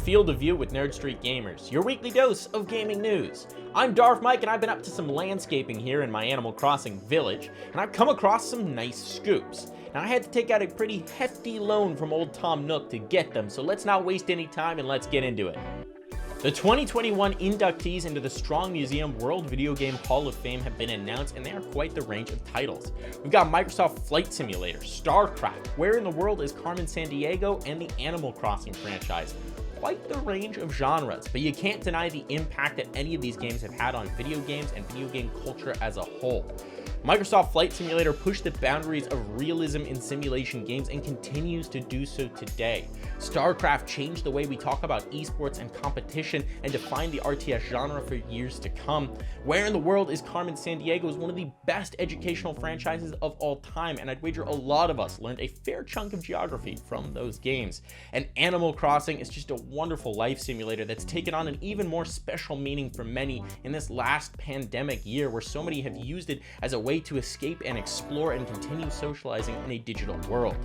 Field of View with Nerd Street Gamers, your weekly dose of gaming news. I'm DarfMike and I've been up to some landscaping here in my Animal Crossing village, and I've come across some nice scoops. Now I had to take out a pretty hefty loan from old Tom Nook to get them, so let's not waste any time and let's get into it. The 2021 inductees into the Strong Museum World Video Game Hall of Fame have been announced, and they are quite the range of titles. We've got Microsoft Flight Simulator, StarCraft, Where in the World is Carmen Sandiego, and the Animal Crossing franchise. Quite the range of genres, but you can't deny the impact that any of these games have had on video games and video game culture as a whole. Microsoft Flight Simulator pushed the boundaries of realism in simulation games and continues to do so today. StarCraft changed the way we talk about esports and competition and defined the RTS genre for years to come. Where in the World is Carmen Sandiego is one of the best educational franchises of all time, and I'd wager a lot of us learned a fair chunk of geography from those games. And Animal Crossing is just a wonderful life simulator that's taken on an even more special meaning for many in this last pandemic year, where so many have used it as a way to escape and explore and continue socializing in a digital world.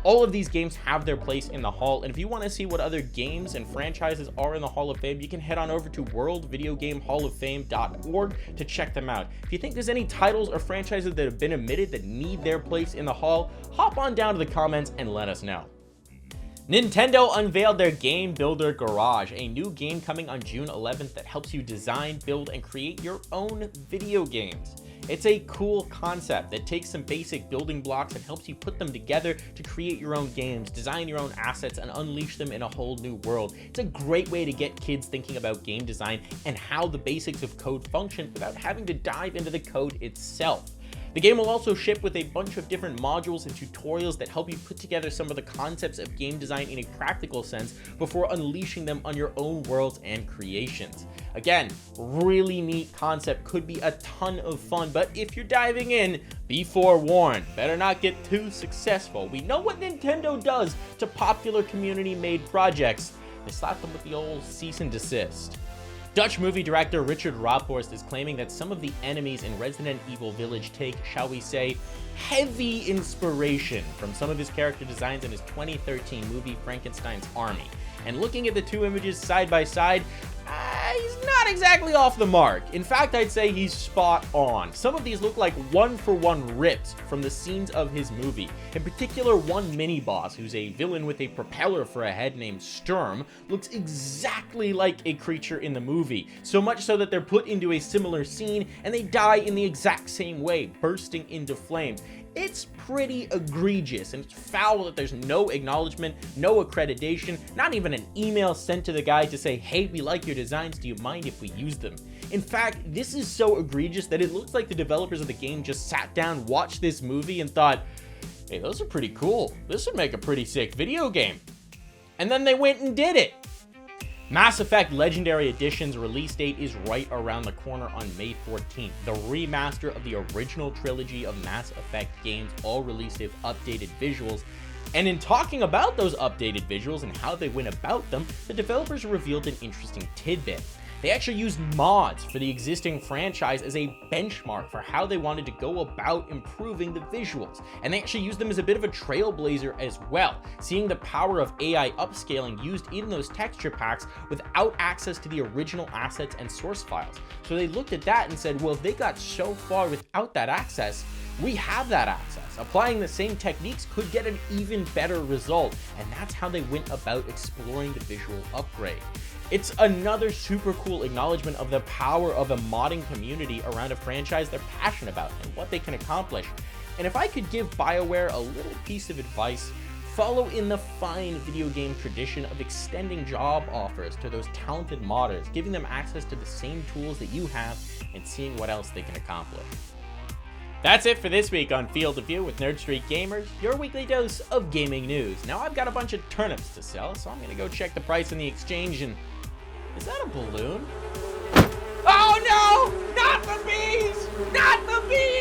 All of these games have their place in the Hall, and if you want to see what other games and franchises are in the Hall of Fame, you can head on over to worldvideogamehalloffame.org to check them out. If you think there's any titles or franchises that have been omitted that need their place in the Hall, hop on down to the comments and let us know. Nintendo unveiled their Game Builder Garage, a new game coming on June 11th that helps you design, build, and create your own video games. It's a cool concept that takes some basic building blocks and helps you put them together to create your own games, design your own assets, and unleash them in a whole new world. It's a great way to get kids thinking about game design and how the basics of code function without having to dive into the code itself. The game will also ship with a bunch of different modules and tutorials that help you put together some of the concepts of game design in a practical sense before unleashing them on your own worlds and creations. Again, really neat concept, could be a ton of fun, but if you're diving in, be forewarned, better not get too successful. We know what Nintendo does to popular community-made projects. They slap them with the old cease and desist. Dutch movie director Richard Raaphorst is claiming that some of the enemies in Resident Evil Village take, shall we say, heavy inspiration from some of his character designs in his 2013 movie Frankenstein's Army. And looking at the two images side by side, he's not exactly off the mark. In fact, I'd say he's spot on. Some of these look like one-for-one rips from the scenes of his movie. In particular, one mini-boss, who's a villain with a propeller for a head named Sturm, looks exactly like a creature in the movie. So much so that they're put into a similar scene, and they die in the exact same way, bursting into flames. It's pretty egregious, and it's foul that there's no acknowledgement, no accreditation, not even an email sent to the guy to say, hey, we like your designs, do you mind if we use them? In fact, this is so egregious that it looks like the developers of the game just sat down, watched this movie, and thought, hey, those are pretty cool. This would make a pretty sick video game. And then they went and did it. Mass Effect Legendary Edition's release date is right around the corner on May 14th. The remaster of the original trilogy of Mass Effect games all released with updated visuals. And in talking about those updated visuals and how they went about them, the developers revealed an interesting tidbit. They actually used mods for the existing franchise as a benchmark for how they wanted to go about improving the visuals. And they actually used them as a bit of a trailblazer as well, seeing the power of AI upscaling used in those texture packs without access to the original assets and source files. So they looked at that and said, well, if they got so far without that access, we have that access. Applying the same techniques could get an even better result, and that's how they went about exploring the visual upgrade. It's another super cool acknowledgement of the power of a modding community around a franchise they're passionate about and what they can accomplish. And if I could give BioWare a little piece of advice, follow in the fine video game tradition of extending job offers to those talented modders, giving them access to the same tools that you have and seeing what else they can accomplish. That's it for this week on Field of View with Nerd Street Gamers, your weekly dose of gaming news. Now I've got a bunch of turnips to sell, so I'm gonna go check the price on the exchange and... is that a balloon? Oh no! Not the bees! Not the bees!